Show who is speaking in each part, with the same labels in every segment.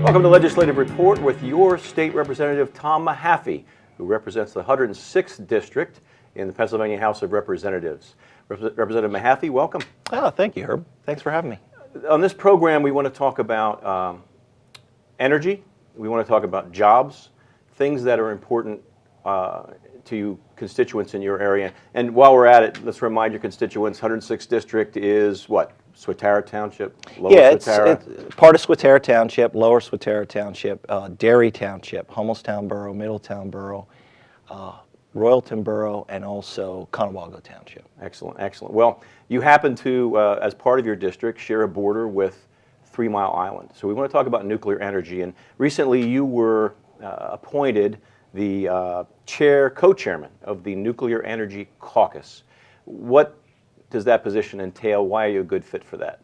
Speaker 1: Welcome to Legislative Report with your state representative, Tom Mehaffie, who represents the 106th District in the Pennsylvania House of Representatives. Representative Mehaffie, welcome.
Speaker 2: Oh, thank you, Herb. Thanks for having me.
Speaker 1: On this program, we want to talk about energy. We want to talk about jobs, things that are important to you constituents in your area. And while we're at it, let's remind your constituents, 106th District is what? Swatara Township? Lower Swatara?
Speaker 2: It's part of Swatara Township, Lower Swatara Township, Derry Township, Hummelstown Borough, Middletown Borough, Royalton Borough, and also Conewago Township.
Speaker 1: Excellent, excellent. Well, you happen to, as part of your district, share a border with 3 Mile Island. So we want to talk about nuclear energy. And recently you were appointed the co-chairman of the Nuclear Energy Caucus. What does that position entail? Why are you a good fit for that?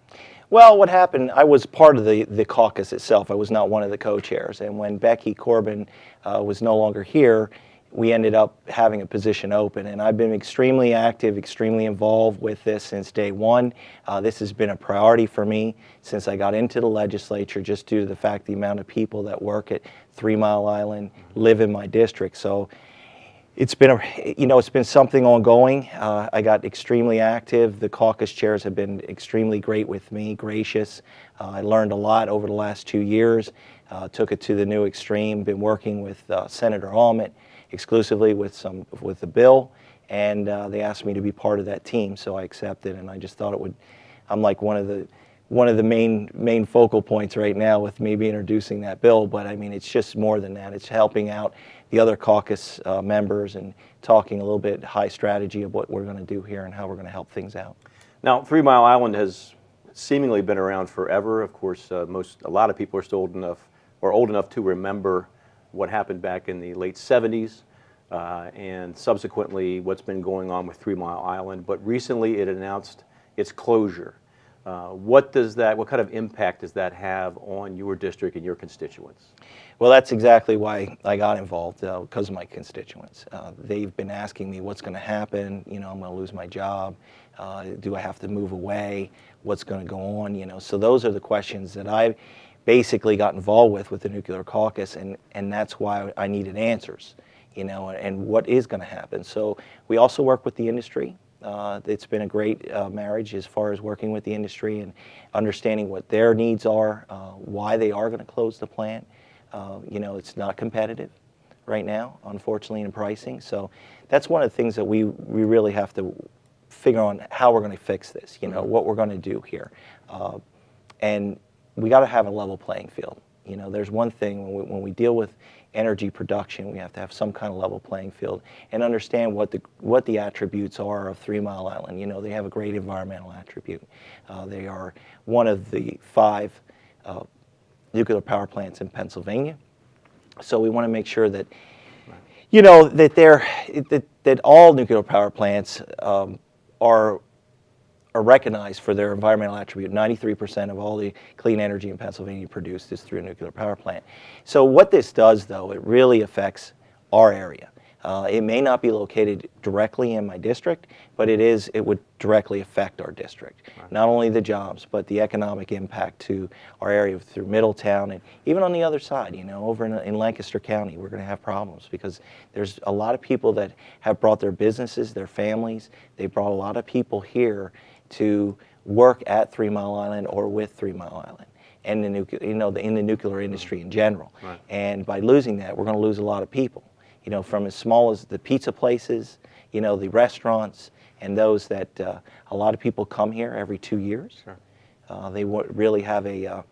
Speaker 2: Well, what happened, I was part of the caucus itself. I was not one of the co-chairs. And when Becky Corbin was no longer here, we ended up having a position open. And I've been extremely active, extremely involved with this since day one. This has been a priority for me since I got into the legislature, just due to the fact the amount of people that work at 3 Mile Island live in my district. So it's been it's been something ongoing. I got extremely active. The caucus chairs have been extremely great with me, gracious. I learned a lot over the last 2 years. Took it to the new extreme. Been working with Senator Almond exclusively with the bill, and they asked me to be part of that team, so I accepted. And I just thought it would. I'm like one of the main focal points right now with maybe introducing that bill. But I mean, it's just more than that. It's helping out the other caucus members and talking a little bit high strategy of what we're going to do here and how we're going to help things out.
Speaker 1: Now, 3 Mile Island has seemingly been around forever. Of course, a lot of people are still old enough to remember what happened back in the late 70s and subsequently what's been going on with 3 Mile Island. But recently it announced its closure. What kind of impact does that have on your district and your constituents?
Speaker 2: Well, that's exactly why I got involved, because of my constituents. They've been asking me what's going to happen. I'm going to lose my job. Do I have to move away? What's going to go on? So those are the questions that I've basically got involved with the Nuclear Caucus, and that's why I needed answers, and what is going to happen. So we also work with the industry. It's been a great marriage as far as working with the industry and understanding what their needs are, why they are going to close the plant. It's not competitive right now, unfortunately, in pricing. So that's one of the things that we really have to figure on how we're going to fix this, what we're going to do here. And we got to have a level playing field. There's one thing when we deal with energy production, we have to have some kind of level playing field and understand what the attributes are of 3 Mile Island. They have a great environmental attribute. They are one of the 5 nuclear power plants in Pennsylvania. So we want to make sure that that all nuclear power plants are recognized for their environmental attribute. 93% of all the clean energy in Pennsylvania produced is through a nuclear power plant. So what this does, though, it really affects our area. It may not be located directly in my district, but it would directly affect our district. Right. Not only the jobs, but the economic impact to our area through Middletown, and even on the other side, over in Lancaster County, we're going to have problems because there's a lot of people that have brought their businesses, their families. They brought a lot of people here to work at 3 Mile Island or with 3 Mile Island, and in the nuclear industry in general. Right. And by losing that, we're going to lose a lot of people. From as small as the pizza places, the restaurants, and those that a lot of people come here every 2 years. Sure. They really have a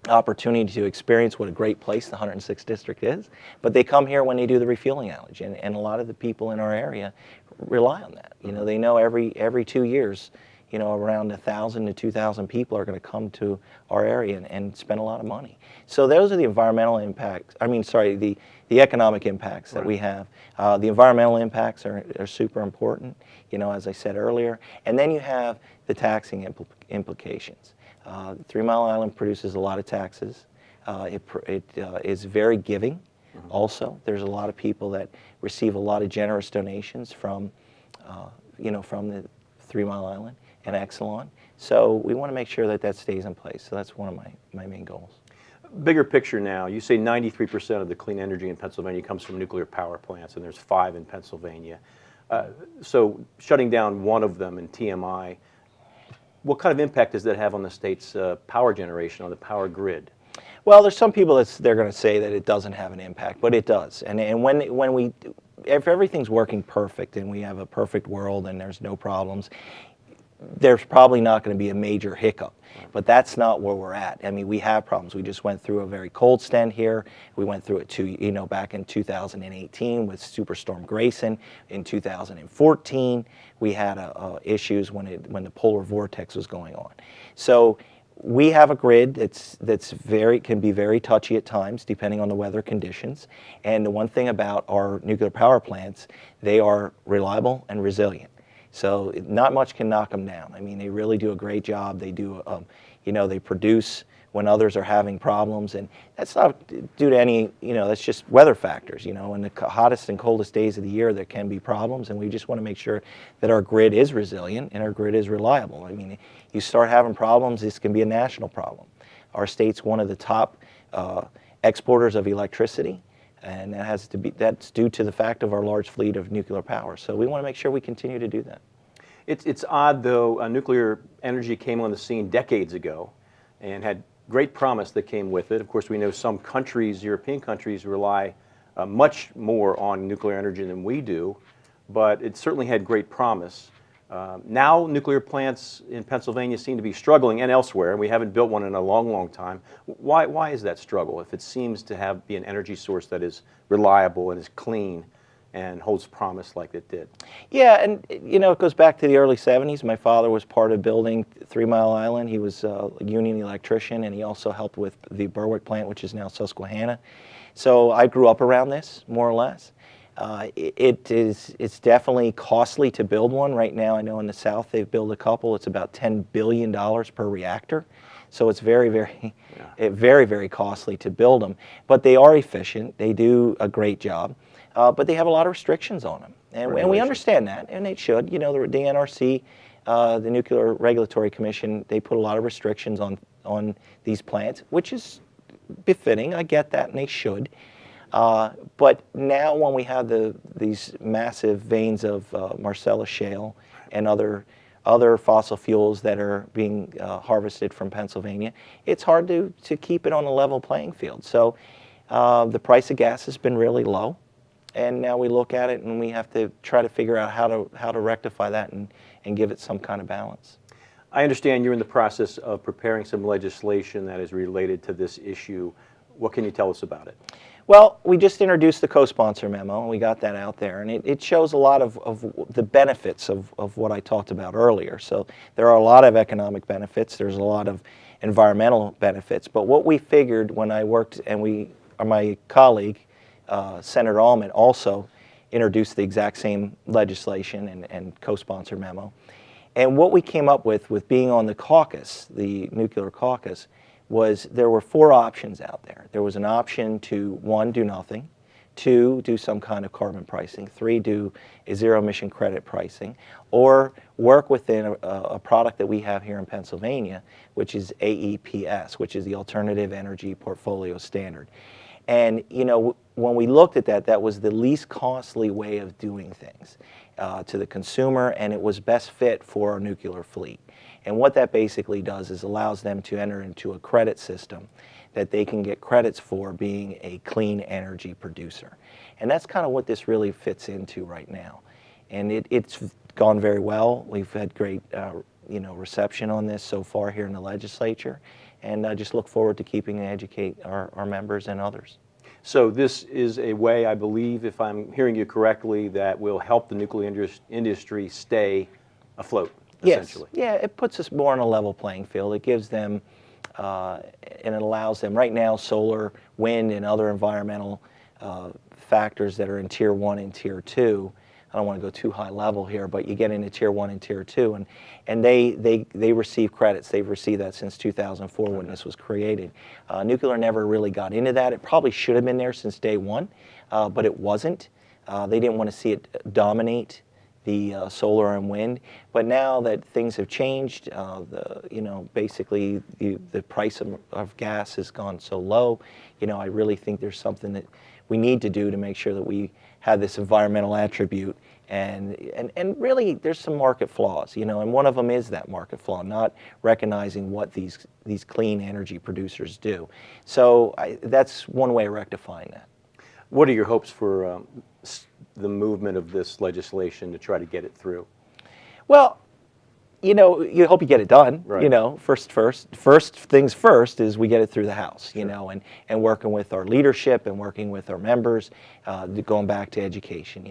Speaker 2: opportunity to experience what a great place the 106th District is, but they come here when they do the refueling outage, and a lot of the people in our area rely on that. They know every 2 years, around 1,000 to 2,000 people are going to come to our area and spend a lot of money. So those are the environmental impacts. The economic impacts that we have. The environmental impacts are super important, as I said earlier. And then you have the taxing implications. 3 Mile Island produces a lot of taxes. It is very giving. Mm-hmm. Also, there's a lot of people that receive a lot of generous donations from the 3 Mile Island. and Exelon. So we want to make sure that that stays in place. So that's one of my main goals.
Speaker 1: Bigger picture now, you say 93% of the clean energy in Pennsylvania comes from nuclear power plants, and there's 5 in Pennsylvania. So shutting down one of them in TMI, what kind of impact does that have on the state's power generation, on the power grid?
Speaker 2: Well, there's some people they're going to say that it doesn't have an impact, but it does. And if everything's working perfect and we have a perfect world and there's no problems, there's probably not going to be a major hiccup. But that's not where we're at. I mean, we have problems. We just went through a very cold stent here. We went through it back in 2018 with Superstorm Grayson. In 2014, we had issues when the polar vortex was going on. So we have a grid can be very touchy at times, depending on the weather conditions. And the one thing about our nuclear power plants, they are reliable and resilient. So not much can knock them down. I mean, they really do a great job. They do, they produce when others are having problems, and that's not due to any, that's just weather factors. In the hottest and coldest days of the year, there can be problems, and we just want to make sure that our grid is resilient and our grid is reliable. I mean, you start having problems, this can be a national problem. Our state's one of the top exporters of electricity, and that's due to the fact of our large fleet of nuclear power. So we want to make sure we continue to do that.
Speaker 1: It's odd, though, nuclear energy came on the scene decades ago and had great promise that came with it. Of course, we know some countries, European countries, rely much more on nuclear energy than we do, but it certainly had great promise. Now nuclear plants in Pennsylvania seem to be struggling, and elsewhere, and we haven't built one in a long, long time. Why is that struggle if it seems to be an energy source that is reliable and is clean and holds promise like it did?
Speaker 2: Yeah, and it goes back to the early 70s. My father was part of building 3 Mile Island. He was a union electrician, and he also helped with the Berwick plant, which is now Susquehanna. So I grew up around this, more or less. It's definitely costly to build one. Right now, I know in the South they've built a couple. It's about $10 billion per reactor. So it's very, very costly to build them. But they are efficient. They do a great job. But they have a lot of restrictions on them. And we understand that, and they should. The NRC, the Nuclear Regulatory Commission, they put a lot of restrictions on these plants, which is befitting. I get that, and they should. But now when we have these massive veins of Marcellus shale and other fossil fuels that are being harvested from Pennsylvania, it's hard to keep it on a level playing field. So the price of gas has been really low, and now we look at it and we have to try to figure out how to rectify that and give it some kind of balance.
Speaker 1: I understand you're in the process of preparing some legislation that is related to this issue. What can you tell us about it?
Speaker 2: Well, we just introduced the co-sponsor memo, and we got that out there, and it shows a lot of the benefits of what I talked about earlier. So there are a lot of economic benefits, there's a lot of environmental benefits, but what we figured when I worked, and my colleague, Senator Allman, also introduced the exact same legislation and co-sponsor memo. And what we came up with being on the caucus, the nuclear caucus, was there were 4 options out there. There was an option to, 1, do nothing, 2, do some kind of carbon pricing, 3, do a zero emission credit pricing, or work within a product that we have here in Pennsylvania, which is AEPS, which is the Alternative Energy Portfolio Standard. And when we looked at that, that was the least costly way of doing things to the consumer, and it was best fit for our nuclear fleet. And what that basically does is allows them to enter into a credit system that they can get credits for being a clean energy producer. And that's kind of what this really fits into right now. And it's gone very well. We've had great reception on this so far here in the legislature. And I just look forward to keeping and educate our members and others.
Speaker 1: So this is a way, I believe, if I'm hearing you correctly, that will help the nuclear industry stay afloat, essentially.
Speaker 2: Yes. Yeah, it puts us more on a level playing field. It gives them, and it allows them, right now, solar, wind, and other environmental factors that are in Tier 1 and Tier 2. I don't want to go too high level here, but you get into Tier 1 and Tier 2, and they receive credits. They've received that since 2004 when this was created. Nuclear never really got into that. It probably should have been there since day one, but it wasn't. They didn't want to see it dominate the solar and wind. But now that things have changed, basically the price of gas has gone so low. I really think there's something that we need to do to make sure that we have this environmental attribute. And really, there's some market flaws, and one of them is that market flaw, not recognizing what these clean energy producers do. So that's one way of rectifying that.
Speaker 1: What are your hopes for the movement of this legislation to try to get it through?
Speaker 2: Well, you hope you get it done.
Speaker 1: Right.
Speaker 2: First things first is we get it through the House.
Speaker 1: Sure.
Speaker 2: And working with our leadership and working with our members, going back to education.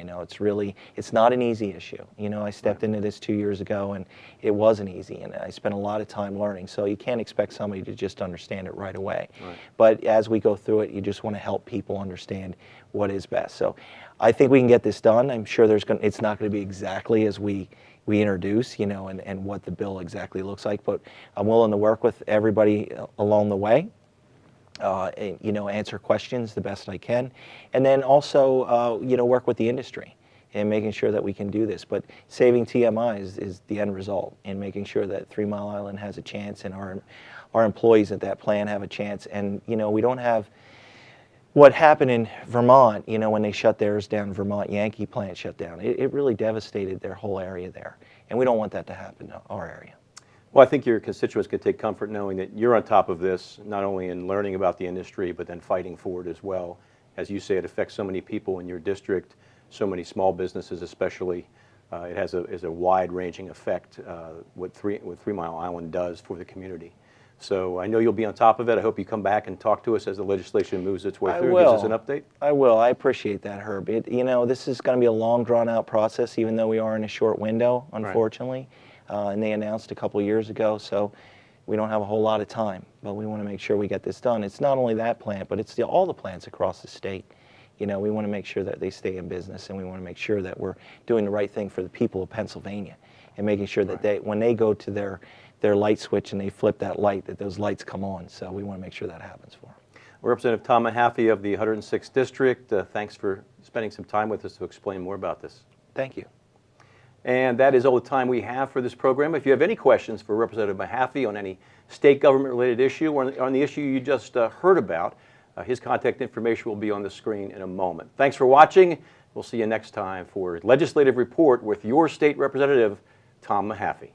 Speaker 2: It's not an easy issue. I stepped into this 2 years ago, and it wasn't easy, and I spent a lot of time learning. So you can't expect somebody to just understand it right away.
Speaker 1: Right.
Speaker 2: But as we go through it, you just want to help people understand what is best. So I think we can get this done. I'm sure it's not going to be exactly as we introduce, and what the bill exactly looks like. But I'm willing to work with everybody along the way, answer questions the best I can, and then also, work with the industry and making sure that we can do this. But saving TMI is the end result, and making sure that 3 Mile Island has a chance, and our employees at that plant have a chance. And, we don't have what happened in Vermont, when they shut theirs down, Vermont Yankee plant shut down. It really devastated their whole area there. And we don't want that to happen to our area.
Speaker 1: Well, I think your constituents can take comfort knowing that you're on top of this, not only in learning about the industry, but then fighting for it as well. As you say, it affects so many people in your district, so many small businesses especially. It has a wide-ranging effect, what 3 Mile Island does for the community. So I know you'll be on top of it. I hope you come back and talk to us as the legislation moves its way through. Gives us an update.
Speaker 2: I will. I appreciate that, Herb. This is going to be a long, drawn-out process, even though we are in a short window, unfortunately. Right. And they announced a couple years ago, so we don't have a whole lot of time. But we want to make sure we get this done. It's not only that plant, but it's all the plants across the state. We want to make sure that they stay in business, and we want to make sure that we're doing the right thing for the people of Pennsylvania, and making sure that when they go to their light switch and they flip that light, that those lights come on. So we want to make sure that happens for them.
Speaker 1: Representative Tom Mehaffie of the 106th District, thanks for spending some time with us to explain more about this.
Speaker 2: Thank you.
Speaker 1: And that is all the time we have for this program. If you have any questions for Representative Mehaffie on any state government-related issue or on the issue you just heard about, his contact information will be on the screen in a moment. Thanks for watching. We'll see you next time for Legislative Report with your state representative, Tom Mehaffie.